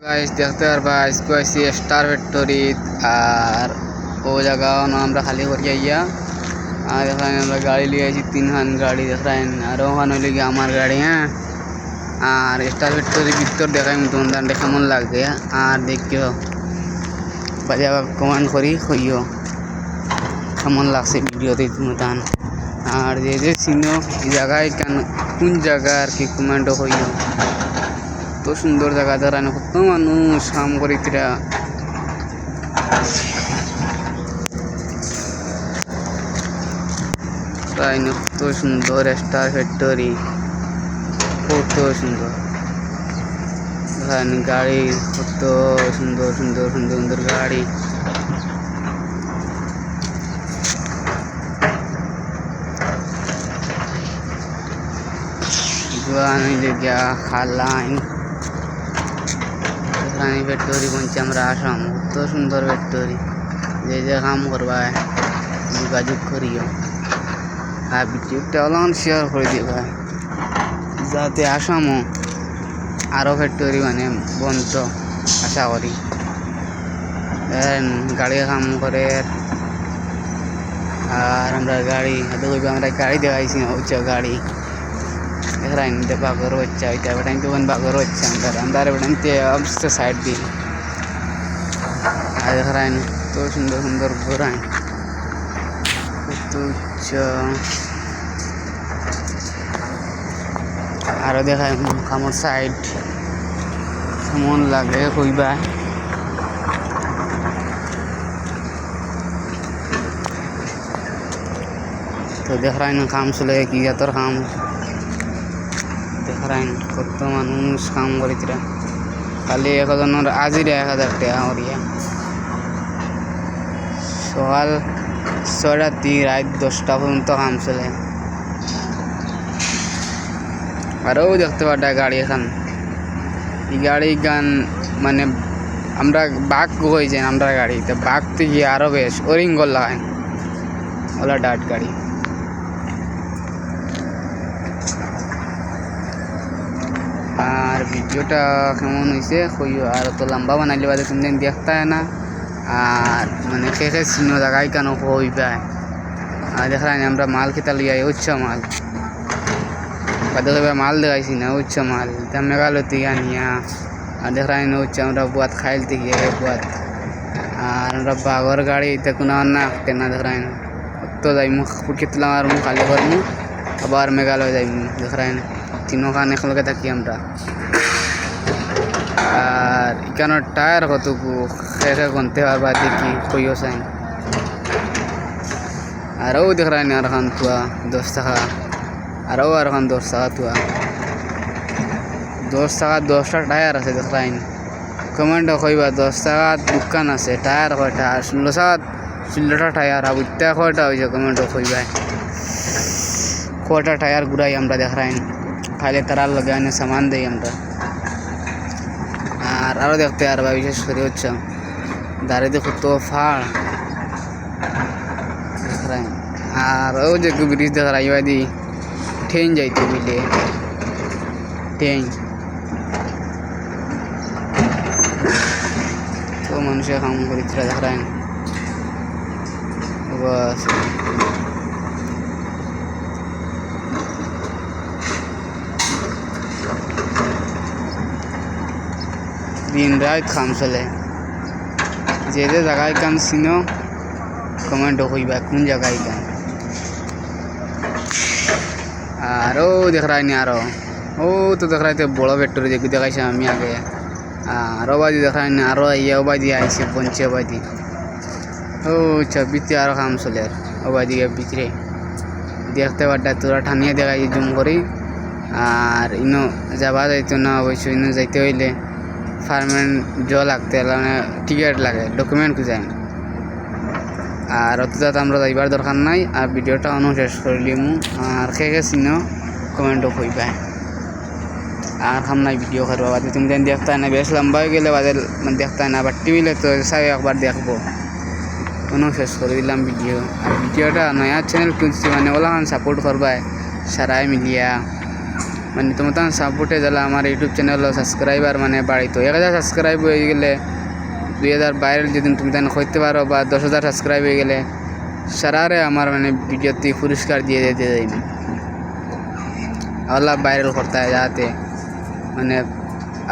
guys দেখতে পারবা আজকে আইসি স্টার ফ্যাক্টরি আর ও জায়গা আমরা খালি করিয়া ইয়া আর এখানে আমরা গাড়ি লিয়ে আইছি 3খান গাড়ি দেখেন আর ওখানে হইলে গিয়ে আমার গাড়ি হ্যাঁ আর স্টার ফ্যাক্টরির ভিতর দেখাই তোমাদের কেমন লাগে আর দেখিও বাজে কমেন্ট করি কইও কেমন লাগছে ভিডিওতে তোমার আর যে চিনো এই জায়গায় কেন কোন জায়গা আর কি কমেন্টও কইও তো সুন্দর জায়গা দাঁড়ানো কত মানুষ কাম করিতরা তাই না কত সুন্দর স্টার ফ্যাক্টরি কত সুন্দর গাড়ি কত সুন্দর সুন্দর সুন্দর সুন্দর গাড়ি গিয়া খালাইন ফ্যাক্টরি বলছি আমরা আসাম কত সুন্দর ফ্যাক্টরি যে কাম করবা যোগাযোগ করিও আর ভিডিওটা অলন শেয়ার করে দিবা যাতে আসামও আরও ফ্যাক্টরি মানে বন্ধ আশা করি গাড়ি কাম করে আর আমরা গাড়ি আমরা গাড়ি দেখাইছি হচ্ছে গাড়ি এখানে বাঘর হচ্ছে ওইটা বেটাই তো বাঘর হচ্ছে আমরা বেটাইতে অবস্থা সাইড দিই আর এখানে তো সুন্দর সুন্দর ঘোরায় কত আরো দেখায় আমার সাইড কেমন লাগে কইবা তো দেখায় না কাম চলে কি তোর কাম দেখায় কত মানুষ কাম করিতরা খালি একজনের আজিরা 1000 টাকা করিয়া সকাল 6টা থেকে রাত 10টা পর্যন্ত কাম চলে আরও দেখতে পাটা গাড়ি এখন এই গাড়ি গান মানে আমরা বাঘ হয়ে যাই আমরা গাড়িতে বাঘ থেকে আরও বেশ ওরিঙ্গল লাগায় ওলা ডাট গাড়ি আর ভিডিওটা কেমন হয়েছে কইও আর তো লম্বা বানাইলে বাদে তুমি দেখতে না আর মানে খেয়ে চিহ্ন জায়গায় কেন কইবা আর দেখাই আমরা মাল খেতা লিয়ে উচ্চ মাল বাদে মাল দেখাইছি না উচ্চ মাল তা মেঘালয় থেকে আনিয়া আর দেখাই না উচ্চ আমরা বুয়াত খাইল থেকে বুয়াত আর আমরা বাঘর গাড়ি এটা কোনো না না দেখাই না তো যাই মুখ ফুটকেতলাম আর মুখ খালি করমু আবার মেঘালয় যাই দেখাই না তিনখান একলগে থাকি আমরা আর এখানে টায়ার কতটুকু খেয়ে গুনতে পারবা দেখি কইও চাই আরও দেখাই না আর খান তুয়া 10 টাকা আরও আর খান 10 টাকা তুয়া 10 টাকা 10টা টায়ার আছে দেখাই কমেন্টে কইবা 10 টাকা দোকান আছে টায়ার কয়টা 16টা টায়ার আর উঠতে কয়টা হয়েছে কমেন্টে কইবা কয়টা টায়ার ঘুরাই আমরা দেখাই খাইলে তারার লগে আনে সামান দেই আমরা আর আরও দেখতে আর বিশেষ করে হচ্ছে দাঁড়িয়ে কত ফাড় দেখাই আর ও যে ব্রিজ দেখাই বাদি ট্রেন যাইতে বুঝলে ট্রেন তো মানুষের কাম করিতরা দেখাই বাস দিন রাত কাম চলে যে জায়গায় কাম চিনো কমেন্টও কইবা কোন জায়গায় কাম আরও দেখাই নি আরও ও তো দেখাইতে বড় ফ্যাক্টরি দেখি দেখাইছে আমি আগে আরও বাদি দেখাই না আরও ইয়েও বাদি আইসে পঞ্চে বাদি ও ভিতরে আরও কাম চলে আর ও বাদি ভিতরে দেখতে পারটা তোরা ঠানিয়ে দেখাইছি জুম করি আর ইনো যাবা যাইতো না অবশ্য ইনো যাইতে হইলে ফার্মেন্ট লাগতে মানে টিকিট লাগে ডকুমেন্ট খুঁজাই আর অতটা আমরা যাইবার দরকার নাই আর ভিডিওটা অন্য শেষ করলিমু আর খেয়ে চিনো কমেন্টও কইবা আর খাম নাই ভিডিও করবা বাদে তুমি দেখতে না বেশ লম্বা হয়ে গেলে বাদে দেখতে না আবার টিভিলে তো সবাই একবার দেখবো অন্য শেষ করে দিলাম ভিডিও আর ভিডিওটা নয়া চ্যানেল খুঁজছি মানে ওলা সাপোর্ট করবা সারাই মিলিয়া মানে তোমার সাপোর্টে জ্বালা আমার ইউটিউব চ্যানেল সাবস্ক্রাইবার মানে বাড়িত 1000 সাবস্ক্রাইব হয়ে গেলে 2000 বাইরের যেদিন তুমি তাই করতে পারো বা 10,000 সাবস্ক্রাইব হয়ে গেলে সারারে আমার মানে ভিডিওতে পুরস্কার দিয়ে দিতে যাই আল্লাহ ভাইরাল করতে হয় যাতে মানে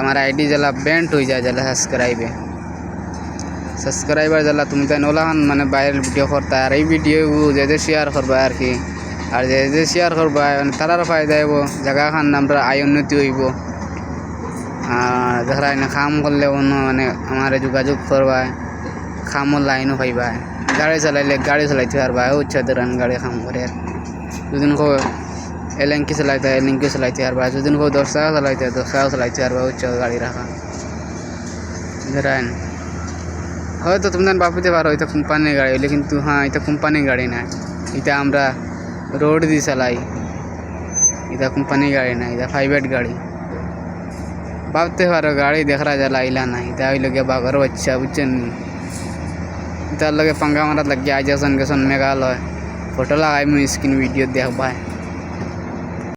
আমার আইডি জ্বালা ব্যান্ড হয়ে যায় জ্বালা সাবস্ক্রাইবার জ্বালা তুমি তাই নোলাহান মানে ভাইরাল ভিডিও করতে আর এই ভিডিও যে শেয়ার করবা আর কি আর যে শেয়ার করবা মানে তারার ফায়দা হইব জায়গাখান আমরা আয় উন্নতি হইব আর দেখা না কাম করলে অন্য মানে আমার যোগাযোগ করবা কামর লাইনও পাইবা গাড়ি চালাইলে গাড়ি চালাইতে পারবা উচ্চ ধরেন গাড়ি কাম করে দুদিন কো এলেঙ্কি চালাইতে এলেঙ্কি চালাইতে পারবা দুদিন কো 10 টাকা চালাইতে 10 টাকা চালাইতে পারবা উচ্চ গাড়ি রাখা ধরেন হয়তো তুমি বাপিতে পারো এটা কোম্পানির গাড়ি হইলে কিন্তু হ্যাঁ এটা কোম্পানির গাড়ি না এটা আমরা রোড দিয়ে চালাই এটা কোম্পানির গাড়ি না এটা প্রাইভেট গাড়ি ভাবতে পারো গাড়ি দেখা যায় লাইলা না এটা হইল গিয়ে বাঘর বাচ্চা বুঝছেন তার লগে পাঙ্গা মারাত লাগিয়ে আইজাসন গেছন মেঘালয় ফটো লাগাই স্ক্রিন ভিডিও দেখবাই